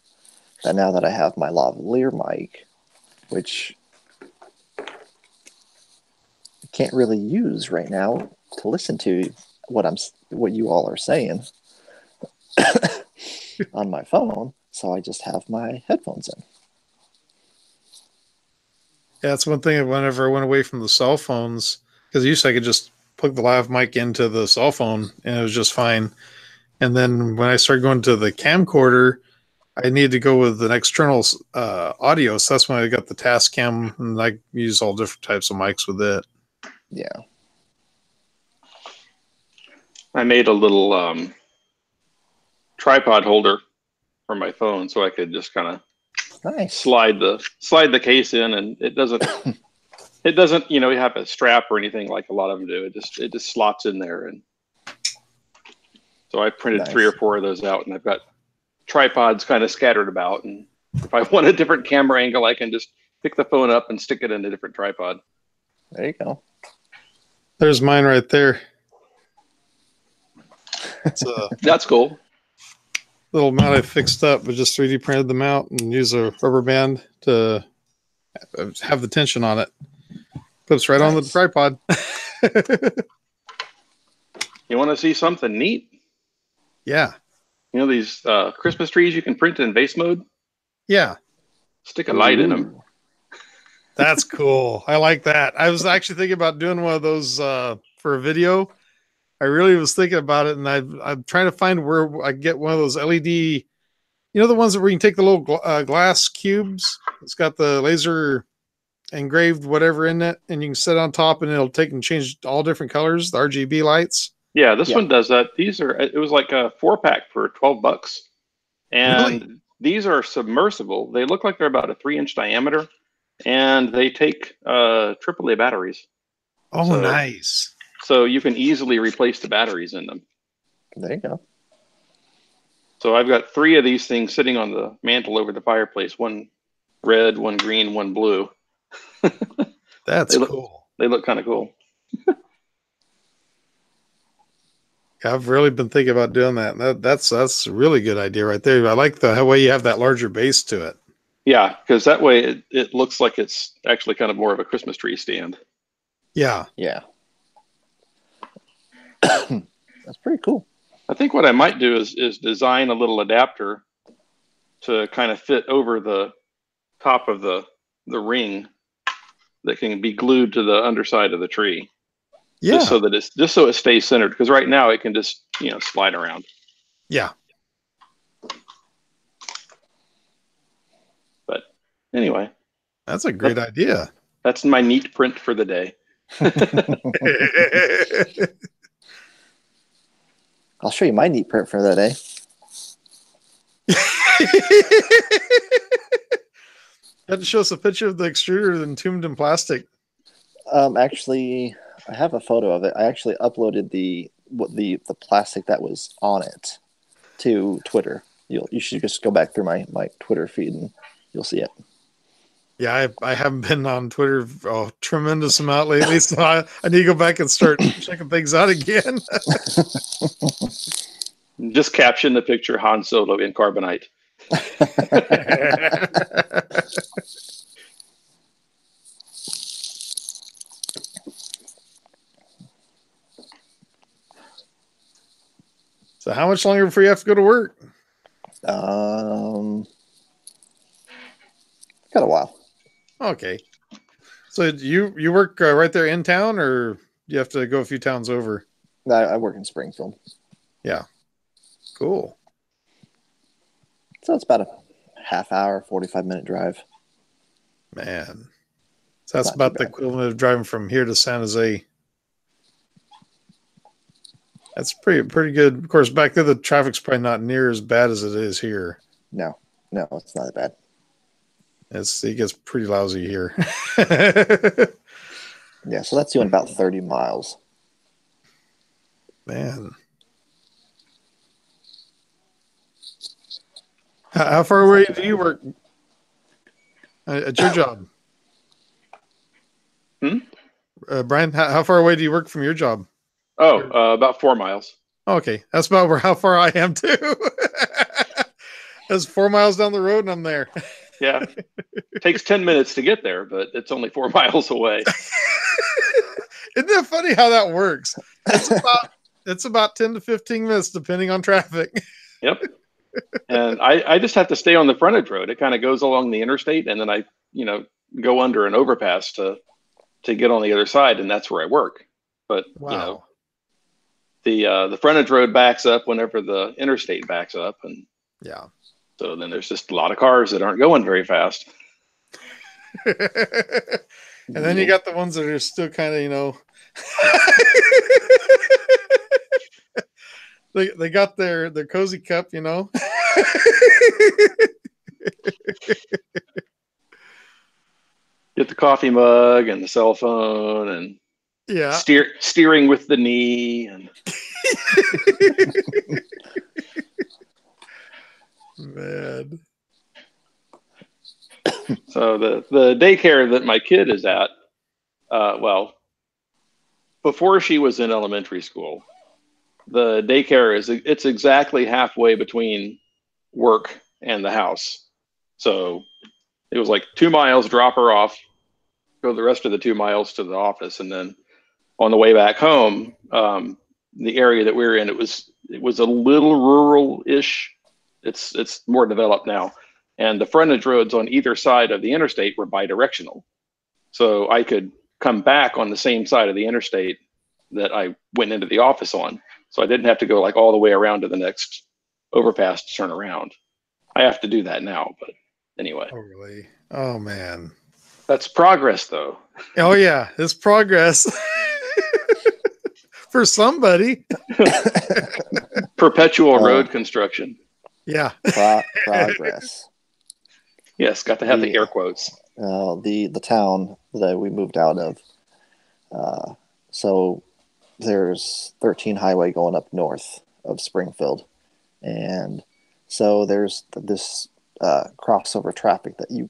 But now that I have my lavalier mic, which I can't really use right now to listen to what you all are saying on my phone, so I just have my headphones in. Yeah, that's one thing. Whenever I went away from the cell phones, because usually I could just plug the lav mic into the cell phone and it was just fine. And then when I started going to the camcorder, I needed to go with an external audio. So that's when I got the Tascam, and I use all different types of mics with it. Yeah. I made a little tripod holder for my phone, so I could just kind of slide the case in, and it doesn't you have a strap or anything like a lot of them do. It just slots in there, and so I printed 3 or 4 of those out, and I've got tripods kind of scattered about, and if I want a different camera angle, I can just pick the phone up and stick it in a different tripod. There you go. There's mine right there. That's cool. Little mount I fixed up, but just 3D printed them out and use a rubber band to have the tension on it. Clips right on the tripod. You want to see something neat? Yeah. You know these Christmas trees you can print in vase mode? Yeah. Stick a light in them. That's cool. I like that. I was actually thinking about doing one of those for a video. I really was thinking about it, and I'm trying to find where I get one of those LED. You know, the ones where you can take the little glass cubes. It's got the laser engraved whatever in it, and you can sit on top, and it'll take and change all different colors, the RGB lights. Yeah, this one does that. It was like a 4-pack for $12. And Really? these are submersible. They look like they're about a 3-inch diameter, and they take AAA batteries. Oh, nice. So you can easily replace the batteries in them. There you go. So I've got 3 of these things sitting on the mantle over the fireplace. One red, one green, one blue. That's cool. They look kind of cool. Yeah, I've really been thinking about doing that. That's a really good idea right there. I like the way you have that larger base to it. Yeah, because that way it looks like it's actually kind of more of a Christmas tree stand. Yeah. Yeah. That's pretty cool. I think what I might do is design a little adapter to kind of fit over the top of the ring that can be glued to the underside of the tree. Yeah. Just so it stays centered, because right now it can just slide around. Yeah. But anyway, that's a great idea. That's my neat print for the day. I'll show you my neat print for the day. You have to show us a picture of the extruder entombed in plastic. Actually, I have a photo of it. I actually uploaded the plastic that was on it to Twitter. You should just go back through my Twitter feed and you'll see it. Yeah, I haven't been on Twitter a tremendous amount lately, so I need to go back and start checking things out again. Just caption the picture Han Solo in carbonite. So how much longer before you have to go to work? Got a while. Okay. So you work right there in town, or you have to go a few towns over? I work in Springfield. Yeah. Cool. So it's about a half hour, 45-minute drive. Man. So that's about the equivalent of driving from here to San Jose. That's pretty good. Of course, back there the traffic's probably not near as bad as it is here. No, it's not that bad. It gets pretty lousy here. Yeah, so that's doing about 30 miles. Man. How far away do you work at your job? Brian, how far away do you work from your job? About 4 miles. Okay, that's about how far I am too. That's 4 miles down the road and I'm there. Yeah. It takes 10 minutes to get there, but it's only 4 miles away. Isn't that funny how that works? It's about 10 to 15 minutes depending on traffic. Yep. And I just have to stay on the frontage road. It kind of goes along the interstate, and then I, go under an overpass to get on the other side, and that's where I work. But wow. The frontage road backs up whenever the interstate backs up, and yeah. So then there's just a lot of cars that aren't going very fast. And then you got the ones that are still kind of, they got their cozy cup, Get the coffee mug and the cell phone and steering with the knee and man. So the daycare that my kid is at, before she was in elementary school, the daycare it's exactly halfway between work and the house. So it was like 2 miles, drop her off, go the rest of the 2 miles to the office, and then on the way back home, the area that we were in, it was it was a little rural-ish. It's more developed now. And the frontage roads on either side of the interstate were bidirectional. So I could come back on the same side of the interstate that I went into the office on. So I didn't have to go like all the way around to the next overpass to turn around. I have to do that now, but anyway. Oh, really? Oh, man. That's progress, though. Oh, yeah. It's progress. For somebody. Perpetual road construction. Yeah. Progress. Yes, got to have the air quotes. The town that we moved out of. So there's 13 highway going up north of Springfield. And so there's this crossover traffic that you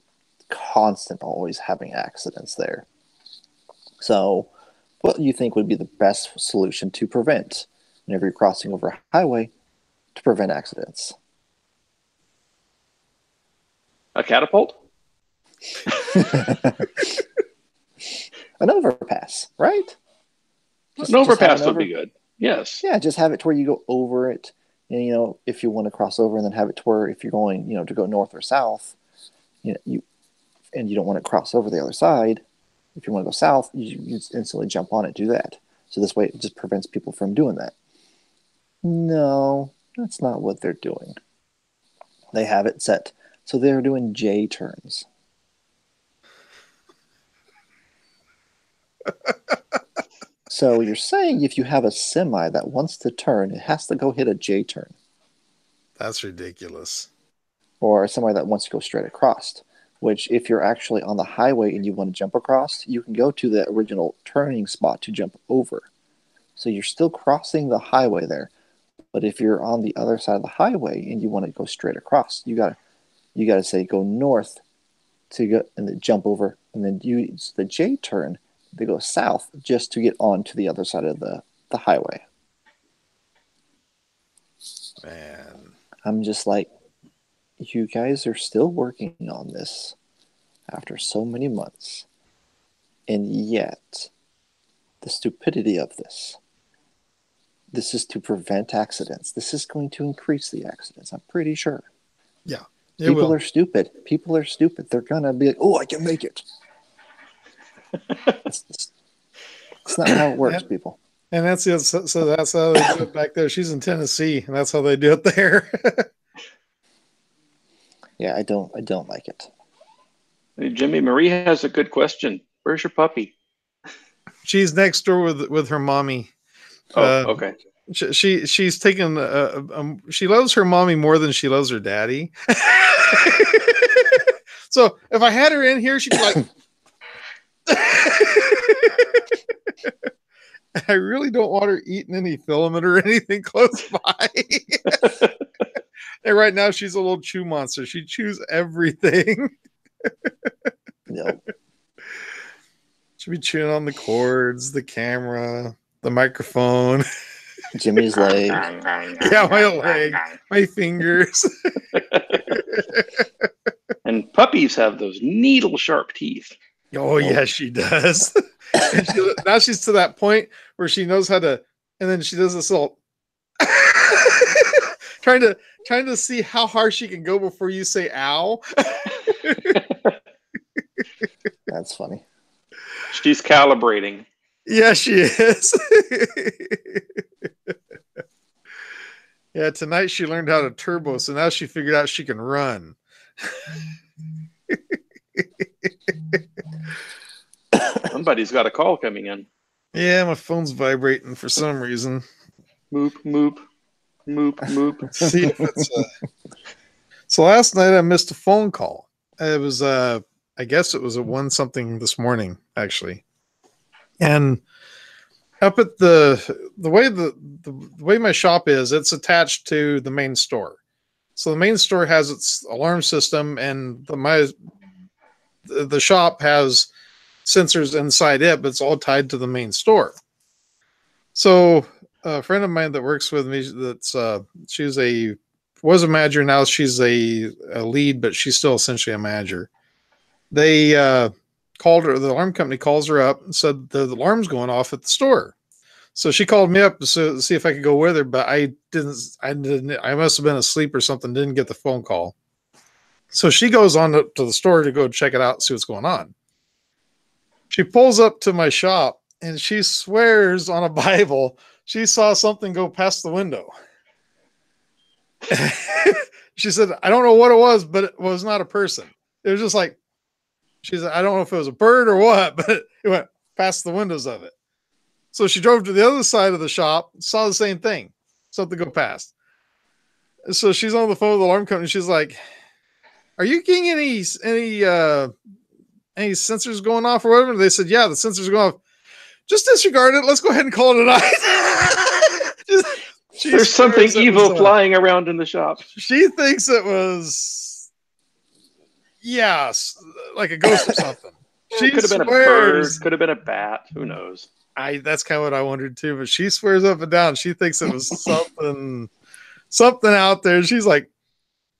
constant always having accidents there. So what do you think would be the best solution to prevent whenever you're crossing over a highway to prevent accidents? A catapult? An overpass, right? An overpass would be good. Yes. Yeah, just have it to where you go over it. And, you know, if you want to cross over, and then have it to where if you're going, you know, to go north or south, you don't want to cross over the other side. If you want to go south, you instantly jump on it, do that. So this way it just prevents people from doing that. No, that's not what they're doing. They have it set. So they're doing J turns. So you're saying if you have a semi that wants to turn, it has to go hit a J turn. That's ridiculous. Or somebody that wants to go straight across, which if you're actually on the highway and you want to jump across, you can go to the original turning spot to jump over. So you're still crossing the highway there. But if you're on the other side of the highway and you want to go straight across, you gotta say go north to go and then jump over, and then use the J turn to go south just to get on to the other side of the highway. Man. I'm just like, you guys are still working on this after so many months. And yet, the stupidity of this is to prevent accidents. This is going to increase the accidents, I'm pretty sure. Yeah. People are stupid. People are stupid. They're going to be like, oh, I can make it. It's not how it works, people. And that's it. So that's how they do it back there. She's in Tennessee, and that's how they do it there. Yeah, I don't like it. Hey, Jimmy, Marie has a good question. Where's your puppy? She's next door with her mommy. Oh, okay. She's taken. She loves her mommy more than she loves her daddy. So if I had her in here, she'd be like, I really don't want her eating any filament or anything close by. And right now she's a little chew monster. She chews everything. No. She'll be chewing on the cords, the camera, the microphone. Jimmy's leg. Yeah, my leg, my fingers. And puppies have those needle sharp teeth. Oh, yes, she does. And now she's to that point where she knows how to, and then she does this little trying to see how hard she can go before you say ow. That's funny. She's calibrating. Yeah, she is. Yeah, tonight she learned how to turbo, so now she figured out she can run. Somebody's got a call coming in. Yeah, my phone's vibrating for some reason. Moop, moop, moop, moop. See if it's So last night I missed a phone call. It was I guess it was at 1 something this morning, actually. And up at the way my shop is, it's attached to the main store. So the main store has its alarm system, and the shop has sensors inside it, but it's all tied to the main store. So a friend of mine that works with me, was a manager, now she's a lead, but she's still essentially a manager. They called her, the alarm company calls her up and said the alarm's going off at the store. So she called me up to see if I could go with her, but I didn't. I must have been asleep or something. Didn't get the phone call. So she goes on to the store to go check it out and see what's going on. She pulls up to my shop and she swears on a Bible she saw something go past the window. She said, I don't know what it was, but it was not a person. It was just like, she said, I don't know if it was a bird or what, but it went past the windows of it. So she drove to the other side of the shop, saw the same thing, something go past. So she's on the phone with the alarm company. She's like, are you getting any sensors going off or whatever? They said, yeah, the sensors are going off. Just disregard it. Let's go ahead and call it a night. There's something evil flying around in the shop. She thinks it was, like a ghost or something. She could have been a bird, could have been a bat. Who knows? That's kind of what I wondered too. But she swears up and down. She thinks it was something out there. She's like,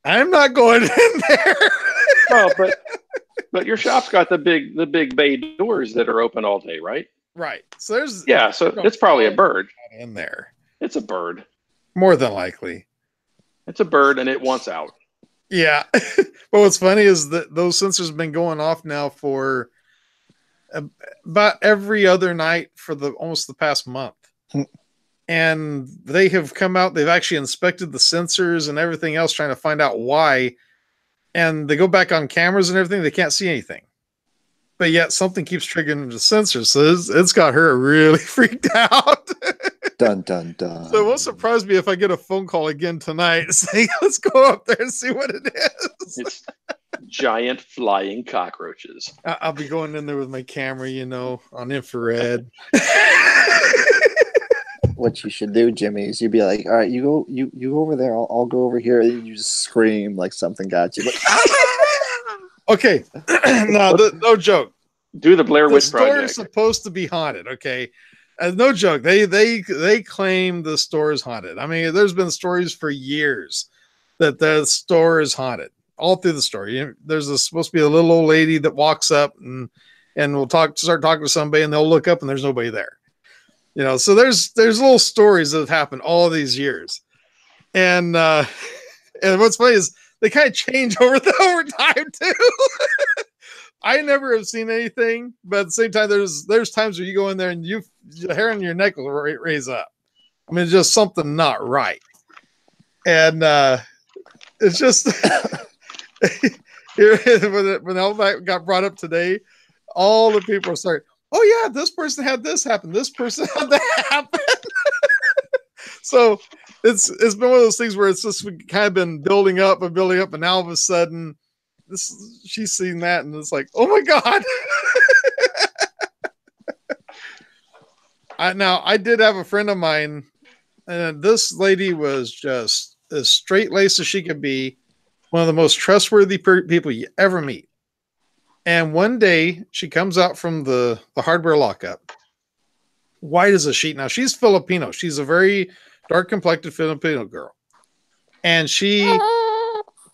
I'm not going in there. Well, but your shop's got the big bay doors that are open all day, right? Right. So there's so it's probably a bird in there. It's a bird. More than likely. It's a bird and it wants out. Yeah. But what's funny is that those sensors have been going off now for about every other night for almost the past month. And they have come out, they've actually inspected the sensors and everything else, trying to find out why. And they go back on cameras and everything, they can't see anything. But yet something keeps triggering the sensors. So it's got her really freaked out. Dun, dun, dun. So it won't surprise me if I get a phone call again tonight saying, let's go up there and see what it is. It's giant flying cockroaches. I'll be going in there with my camera, on infrared. What you should do, Jimmy, is you'd be like, all right, you go over there. I'll go over here. And you just scream like something got you. Like, okay. No joke. Do the Blair Witch Project. The store is supposed to be haunted. Okay. No joke. They claim the store is haunted. I mean, there's been stories for years that the store is haunted all through the story. There's supposed to be a little old lady that walks up and will start talking to somebody, and they'll look up and there's nobody there. So there's little stories that have happened all these years. And what's funny is they kind of change over time too. I never have seen anything, but at the same time, there's times where you go in there and the hair on your neck will raise up. I mean, it's just something not right. And it's just when all that got brought up today, all the people are starting, oh yeah, this person had this happen. This person had that happen. So it's been one of those things where it's just kind of been building up, and now all of a sudden, she's seen that, and it's like, oh my god. I did have a friend of mine, and this lady was just as straight-laced as she could be, one of the most trustworthy people you ever meet. And one day she comes out from the hardware lockup, white as a sheet. Now she's Filipino. She's a very dark complected Filipino girl. And she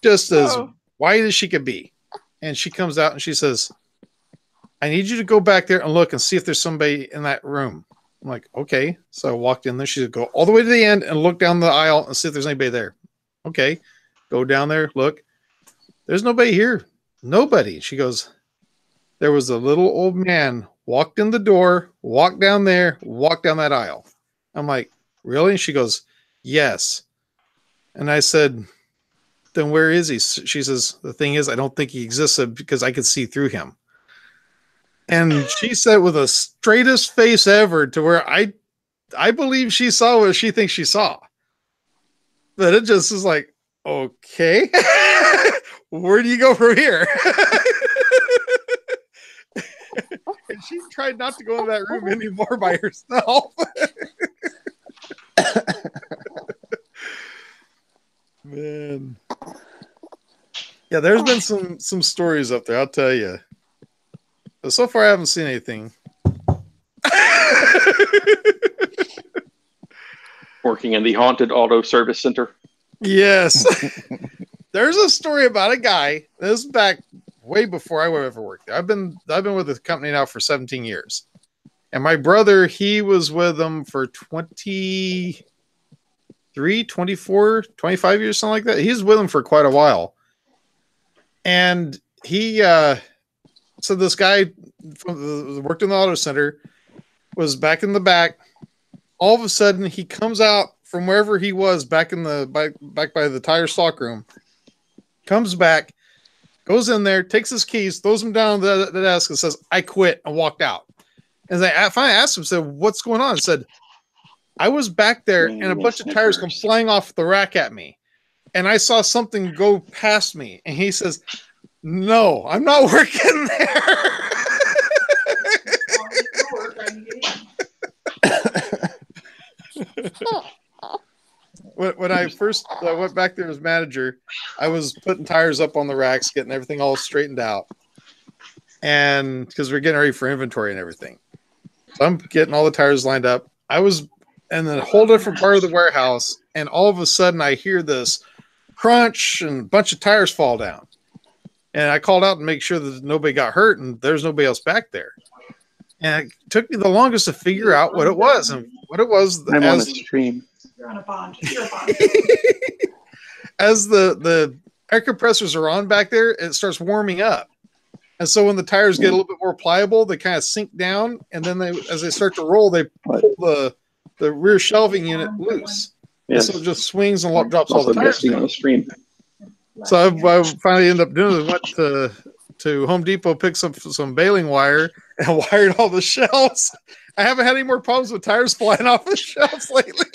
just as white as she could be. And she comes out and she says, I need you to go back there and look and see if there's somebody in that room. I'm like, okay. So I walked in there. She said, go all the way to the end and look down the aisle and see if there's anybody there. Okay. Go down there, look. There's nobody here. Nobody. She goes, there was a little old man walked in the door, walked down there, walked down that aisle. I'm like, really? And she goes, yes. And I said, then where is he? She says, the thing is, I don't think he existed because I could see through him. And she said with the straightest face ever, to where I believe she saw what she thinks she saw. But it just is like, okay, where do you go from here? And she tried not to go in that room anymore by herself. Man. Yeah, there's been some stories up there, I'll tell you. But so far I haven't seen anything. Working in the haunted auto service center. Yes. There's a story about a guy. This is back way before I ever worked there. I've been with the company now for 17 years. And my brother, he was with them for 23, 24, 25 years, something like that. He's with them for quite a while. And he, so this guy worked in the auto center, was back in the back. All of a sudden, he comes out from wherever he was back in the back by the tire stock room, comes back, goes in there, takes his keys, throws them down the desk, and says, "I quit," and walked out. And I finally asked him, said, "What's going on?" I said, "I was back there, and a bunch of tires come flying off the rack at me, and I saw something go past me." And he says, "No, I'm not working there." When I first went back there as manager, I was putting tires up on the racks, getting everything all straightened out. And because we're getting ready for inventory and everything. So I'm getting all the tires lined up. I was in a whole different part of the warehouse, and all of a sudden I hear this crunch and a bunch of tires fall down. And I called out to make sure that nobody got hurt, and there's nobody else back there. And it took me the longest to figure out what it was. And what it was, I'm on a stream. You're on a bond. You're a bond. As the air compressors are on back there, it starts warming up. And so when the tires get a little bit more pliable, they kind of sink down. And then as they start to roll, they pull the rear shelving unit loose. Yes. So it just swings and drops all the tires on the stream. So I finally ended up doing it. Went to Home Depot, picked up some baling wire and wired all the shelves. I haven't had any more problems with tires flying off the shelves lately.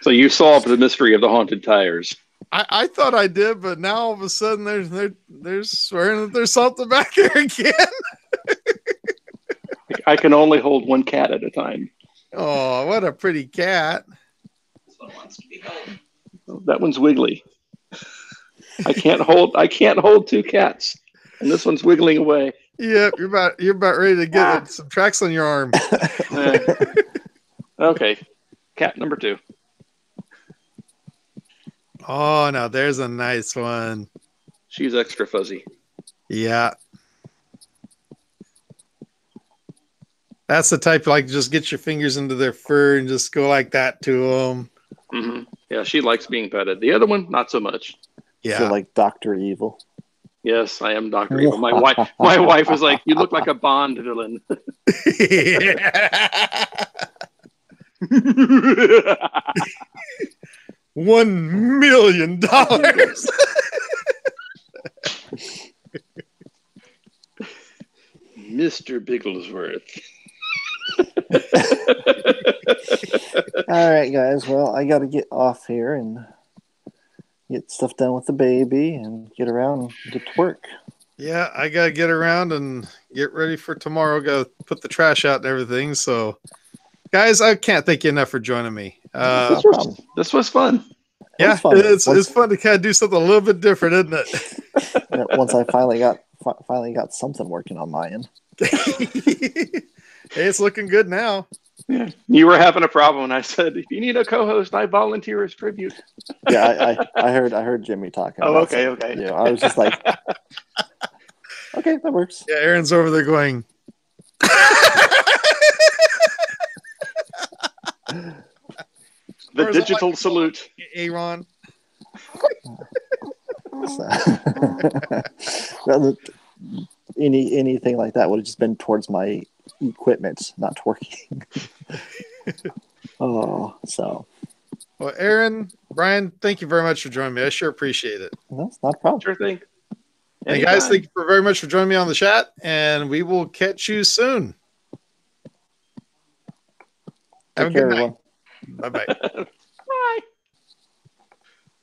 So you solved the mystery of the haunted tires. I thought I did, but now all of a sudden they're swearing that there's something back there again. I can only hold one cat at a time. Oh, what a pretty cat! This one wants to be held. That one's wiggly. I can't hold two cats, and this one's wiggling away. Yep, you're about ready to get some tracks on your arm. Okay, cat number 2. Oh, now there's a nice one. She's extra fuzzy. Yeah. That's the type like just get your fingers into their fur and just go like that to them. Mm-hmm. Yeah, she likes being petted. The other one, not so much. Yeah. Feel like Dr. Evil. Yes, I am Dr. Evil. My wife is like, you look like a Bond villain. $1 million. Mr. Bigglesworth. All right, guys. Well, I got to get off here and get stuff done with the baby and get around and get to work. Yeah, I got to get around and get ready for tomorrow. Got to put the trash out and everything. So, guys, I can't thank you enough for joining me. This was fun. Yeah, it's fun to kind of do something a little bit different, isn't it? Once I finally got something working on my end. Hey, it's looking good now. Yeah. You were having a problem, and I said, "If you need a co-host, I volunteer as tribute." Yeah, I heard Jimmy talking. Oh, okay. Yeah, I was just like, okay, that works. Yeah, Aaron's over there going. The digital salute. Aaron. Anything like that would have just been towards my equipment not working. Well, Aaron, Brian, thank you very much for joining me. I sure appreciate it. That's not a problem. Sure thing. And guys, thank you very much for joining me on the chat, and we will catch you soon. Have a good night. Bye-bye.